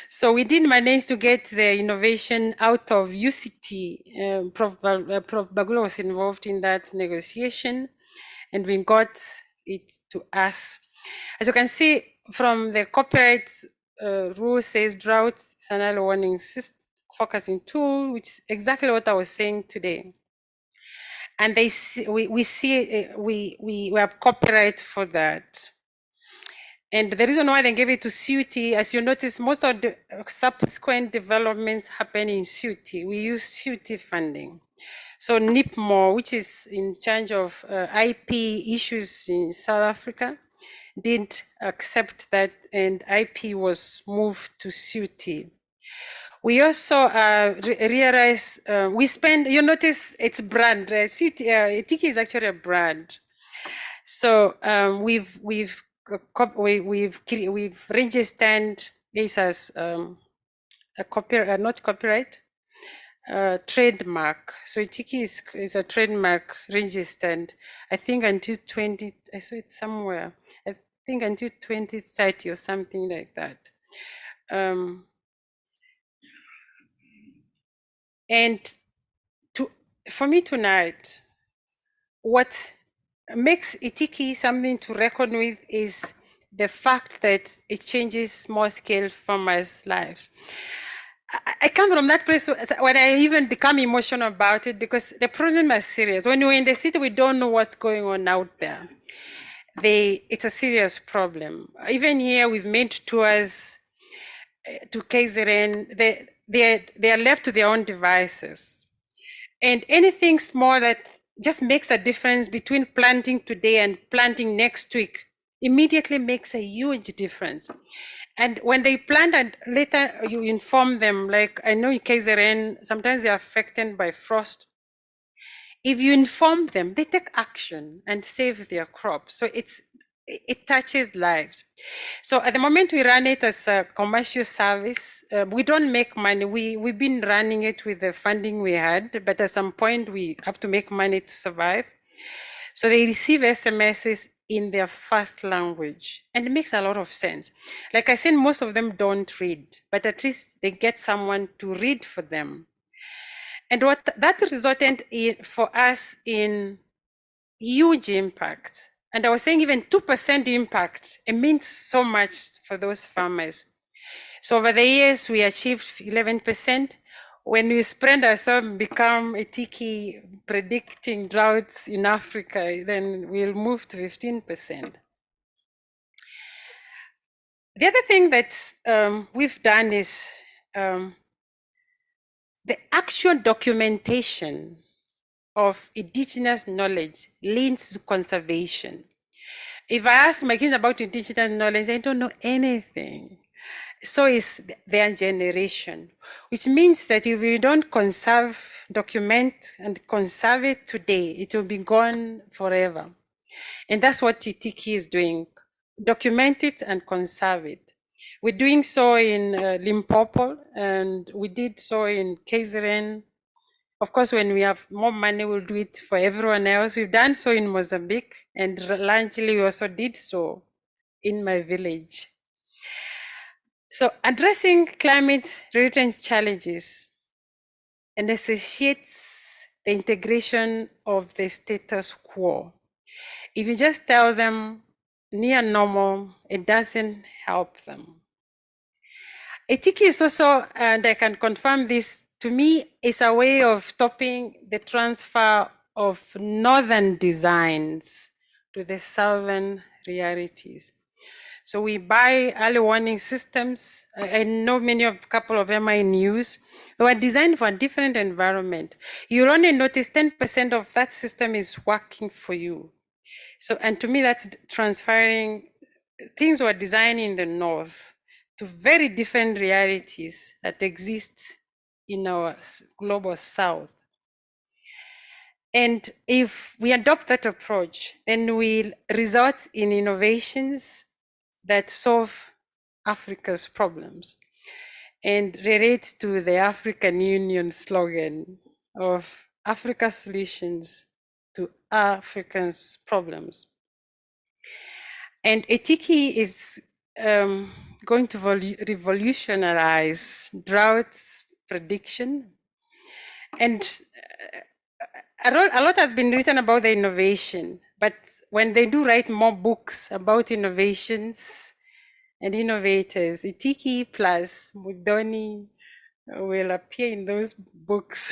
So we did manage to get the innovation out of UCT. Prof Bagula was involved in that negotiation, and we got it to us. As you can see from the copyright rule, says drought scenario warning system focusing tool, which is exactly what I was saying today. And we have copyright for that. And the reason why they gave it to CUT, as you notice, most of the subsequent developments happen in CUT. We use CUT funding. So NIPMO, which is in charge of IP issues in South Africa, did accept that, and IP was moved to CUT. We also realize we spend. You notice it's brand. Itiki is actually a brand. So we've registered this as a copyright, not copyright, trademark. So Itiki is a trademark registered. I think until 20. I saw it somewhere. I think until 2030 or something like that. And for me tonight, what makes Itiki something to reckon with is the fact that it changes small-scale farmers' lives. I come from that place when I even become emotional about it because the problem is serious. When we're in the city, we don't know what's going on out there. It's a serious problem. Even here, we've made tours to KZN. They are left to their own devices. And anything small that just makes a difference between planting today and planting next week immediately makes a huge difference. And when they plant and later you inform them, like I know in KZN, sometimes they're affected by frost. If you inform them, they take action and save their crop. So it touches lives. So at the moment we run it as a commercial service. We don't make money. We've been running it with the funding we had, but at some point we have to make money to survive. So they receive SMSs in their first language, and it makes a lot of sense. Like I said, most of them don't read, but at least they get someone to read for them. And what that resulted in for us in huge impact. And I was saying even 2% impact, it means so much for those farmers. So over the years, we achieved 11%. When we spread ourselves and become a tiki predicting droughts in Africa, then we'll move to 15%. The other thing that we've done is the actual documentation of indigenous knowledge leads to conservation. If I ask my kids about indigenous knowledge, they don't know anything. So is their generation, which means that if we don't conserve, document, and conserve it today, it will be gone forever. And that's what Titiki is doing. Document it and conserve it. We're doing so in Limpopo, and we did so in KZN. Of course, when we have more money, we'll do it for everyone else. We've done so in Mozambique, and largely we also did so in my village. So addressing climate-related challenges necessitates the integration of the status quo. If you just tell them near normal, it doesn't help them. Etiki is also, and I can confirm this, to me, is a way of stopping the transfer of northern designs to the southern realities. So we buy early warning systems. I know many of a couple of them are in use. They were designed for a different environment. You'll only notice 10% of that system is working for you. So, and to me, that's transferring things were designed in the north to very different realities that exist in our global south. And if we adopt that approach, then we'll result in innovations that solve Africa's problems and relate to the African Union slogan of Africa solutions to Africans' problems. And Etiki is going to revolutionize drought prediction. And a lot has been written about the innovation, but when they do write more books about innovations and innovators, Etiki plus Mudoni will appear in those books.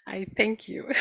I thank you.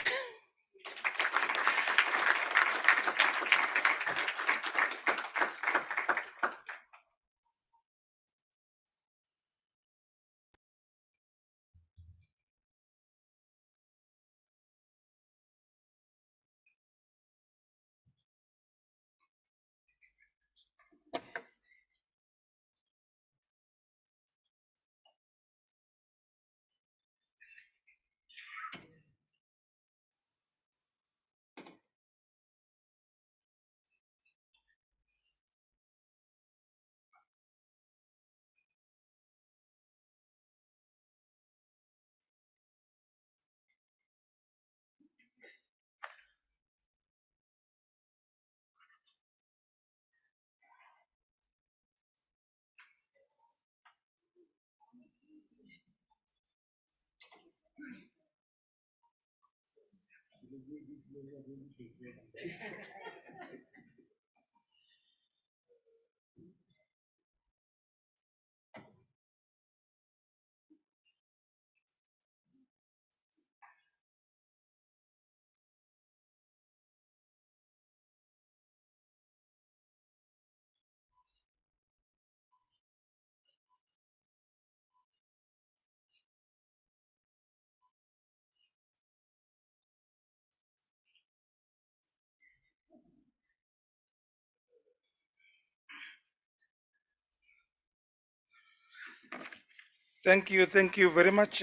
Thank you very much,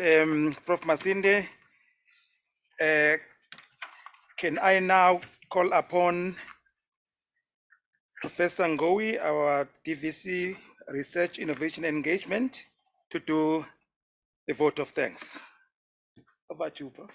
Prof. Masinde. Can I now call upon Professor Ngowi, our DVC Research Innovation Engagement, to do the vote of thanks. Over to you, Prof.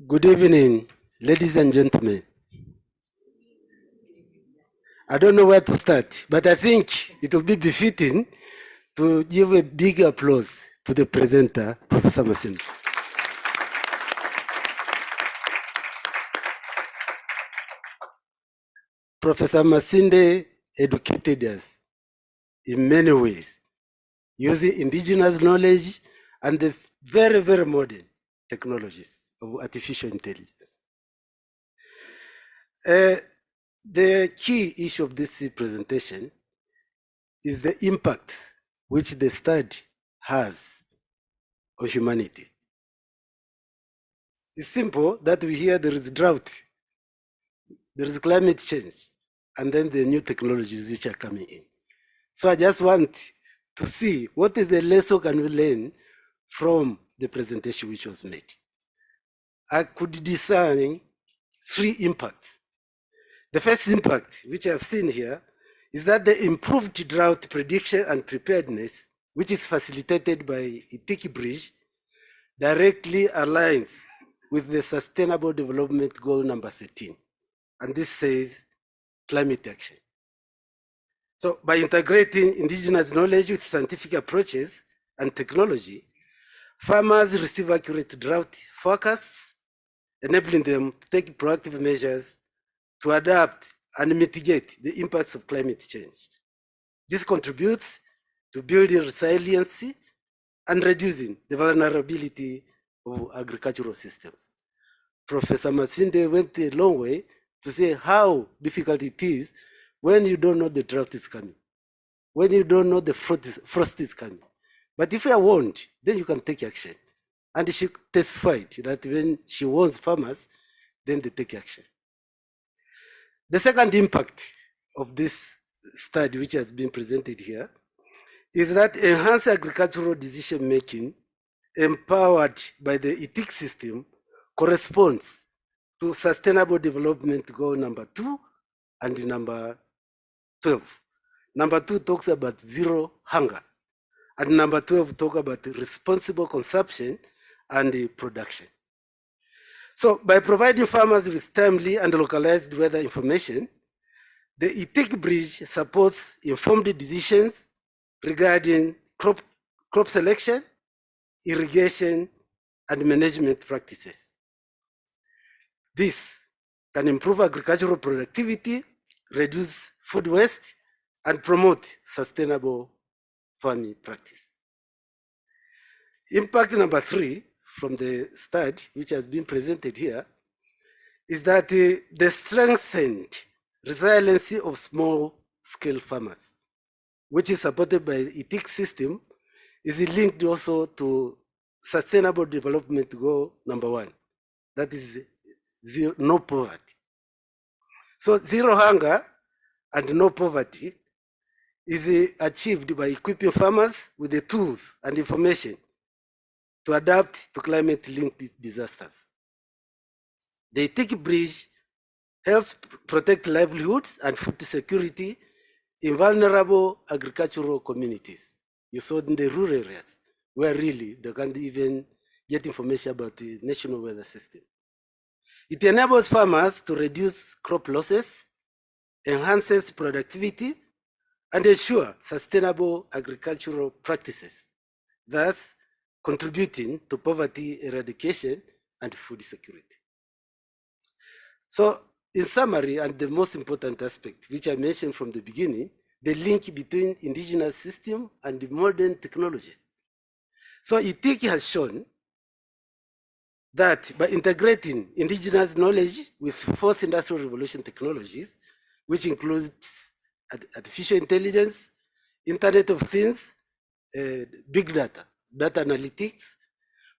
Good evening, ladies and gentlemen. I don't know where to start, but I think it will be befitting to give a big applause to the presenter, Professor Masinde. Professor Masinde educated us in many ways, using indigenous knowledge and the very, very modern technologies of artificial intelligence. The key issue of this presentation is the impact which the study has on humanity. It's simple that we hear there is drought, there is climate change, and then the new technologies which are coming in. So I just want to see what is the lesson can we learn from the presentation which was made. I could discern 3 impacts. The first impact, which I've seen here, is that the improved drought prediction and preparedness, which is facilitated by Itiki Bridge, directly aligns with the Sustainable Development Goal number 13. And this says climate action. So by integrating indigenous knowledge with scientific approaches and technology, farmers receive accurate drought forecasts, enabling them to take proactive measures to adapt and mitigate the impacts of climate change. This contributes to building resiliency and reducing the vulnerability of agricultural systems. Professor Masinde went a long way to say how difficult it is when you don't know the drought is coming, when you don't know the frost is coming. But if you are warned, then you can take action. And she testified that when she warns farmers, then they take action. The second impact of this study, which has been presented here, is that enhanced agricultural decision making empowered by the ETIC system corresponds to Sustainable Development Goal number 2 and number 12. Number 2 talks about zero hunger, and number 12 talks about responsible consumption and production. So by providing farmers with timely and localized weather information, the ETIC bridge supports informed decisions regarding crop selection, irrigation, and management practices. This can improve agricultural productivity, reduce food waste, and promote sustainable farming practice. Impact number 3 from the study, which has been presented here, is that the strengthened resiliency of small-scale farmers, which is supported by the ETIC system, is linked also to Sustainable Development Goal number 1, that is no poverty. So zero hunger and no poverty is achieved by equipping farmers with the tools and information to adapt to climate-linked disasters. The ETIC bridge helps protect livelihoods and food security in vulnerable agricultural communities. You saw in the rural areas where really they can't even get information about the national weather system. It enables farmers to reduce crop losses, enhances productivity, and ensure sustainable agricultural practices, thus contributing to poverty eradication and food security. So in summary, and the most important aspect, which I mentioned from the beginning, the link between indigenous system and the modern technologies. So ETIC has shown that by integrating indigenous knowledge with fourth industrial revolution technologies, which includes artificial intelligence, Internet of Things, big data, data analytics,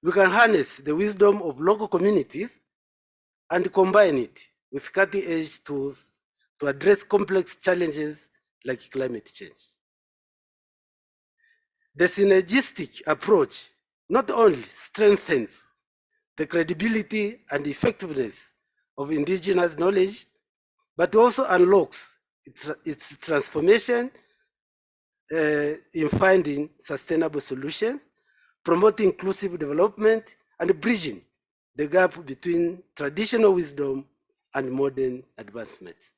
we can harness the wisdom of local communities and combine it with cutting-edge tools to address complex challenges like climate change. The synergistic approach not only strengthens the credibility and effectiveness of indigenous knowledge, but also unlocks its transformation in finding sustainable solutions, promoting inclusive development, and bridging the gap between traditional wisdom and modern advancements.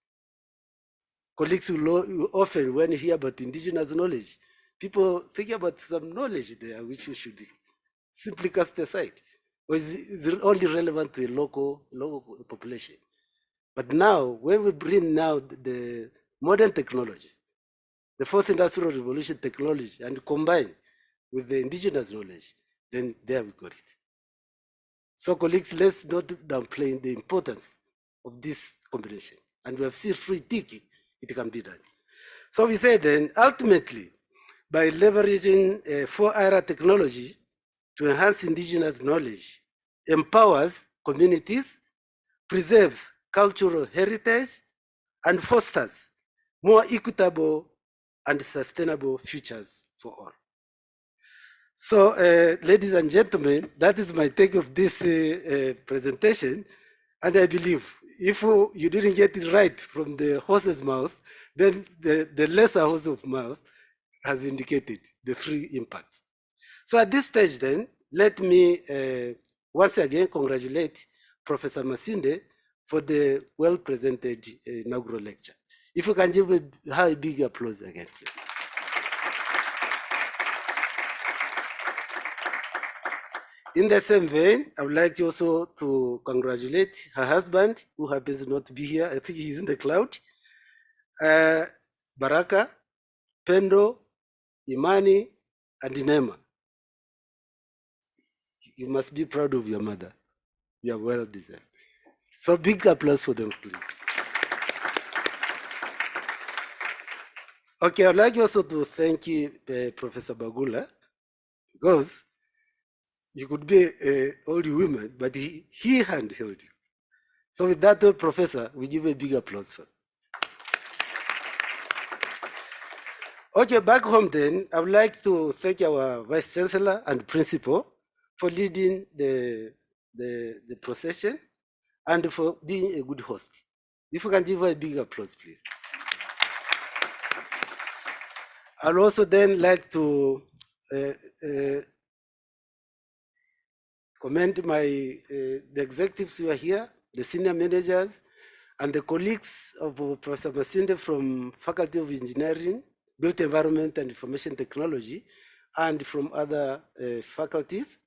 Colleagues will often, when you hear about indigenous knowledge, people think about some knowledge there which you should simply cast aside, or is only relevant to a local population. But now, when we bring now the modern technologies, the fourth industrial revolution technology, and combine with the indigenous knowledge, then there we got it. So colleagues, let's not downplay the importance of this combination. And we have seen through Tiki, it can be done. So we say then, ultimately, by leveraging 4IRA technology to enhance indigenous knowledge, empowers communities, preserves cultural heritage, and fosters more equitable and sustainable futures for all. So, ladies and gentlemen, that is my take of this presentation. And I believe if you didn't get it right from the horse's mouth, then the lesser horse of mouth has indicated the three impacts. So at this stage then, let me once again congratulate Professor Masinde for the well-presented inaugural lecture. If you can give her a big applause again, please. In the same vein, I would like also to congratulate her husband, who happens not to be here. I think he's in the cloud. Baraka, Pendo, Imani, and Nema. You must be proud of your mother. You are well deserved. So big applause for them, please. Okay, I'd like also to thank you, Professor Bagula, because you could be an old woman, but he handheld you. So with that, Professor, we give a big applause for. Okay, back home then, I would like to thank our Vice Chancellor and Principal for leading the procession and for being a good host. If you can give her a big applause, please. I'd also then like to commend the executives who are here, the senior managers, and the colleagues of Professor Masinde from Faculty of Engineering, Built Environment and Information Technology, and from other faculties.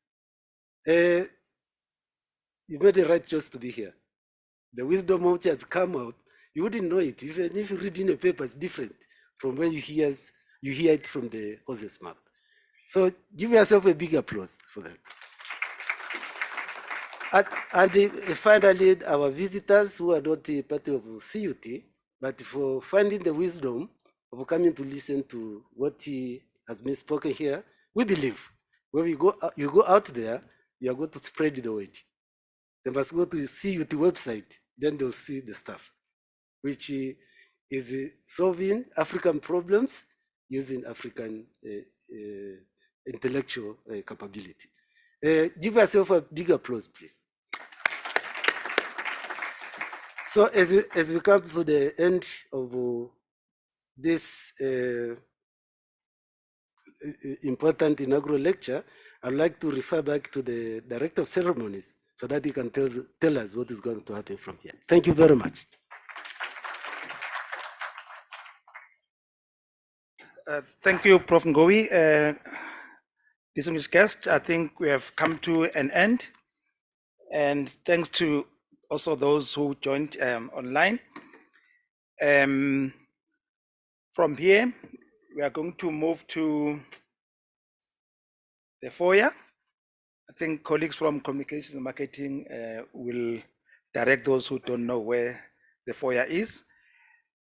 You made the right choice to be here. The wisdom which has come out, you wouldn't know it. Even if you read in a paper, it's different from when you hear it from the horse's mouth. So give yourself a big applause for that. And finally, our visitors who are not part of CUT, but for finding the wisdom of coming to listen to what has been spoken here, we believe when you go out there, you are going to spread the word. They must go to CUT website, then they'll see the stuff, which is solving African problems using African intellectual capability. Give yourself a big applause, please. So as we come to the end of this important inaugural lecture, I'd like to refer back to the Director of Ceremonies so that he can tell us what is going to happen from here. Thank you very much. Thank you, Prof. Ngowi. Distinguished guests, I think we have come to an end. And thanks to also those who joined online. From here, we are going to move to the foyer. I think colleagues from communications and marketing will direct those who don't know where the foyer is.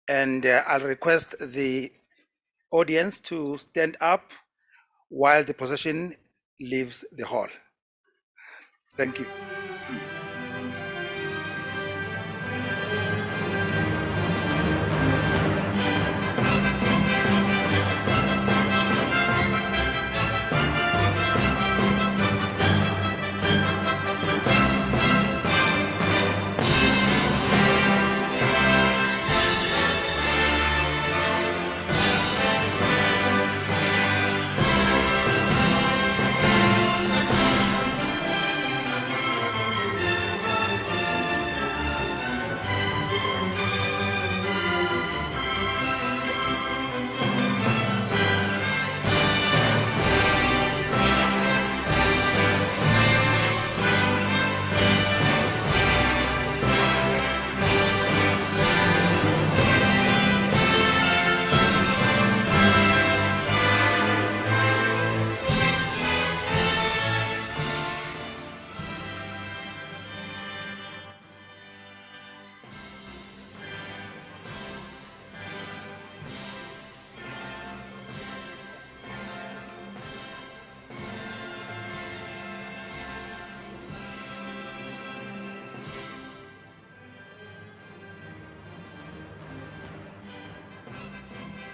And I'll request the audience to stand up while the procession leaves the hall. Thank you.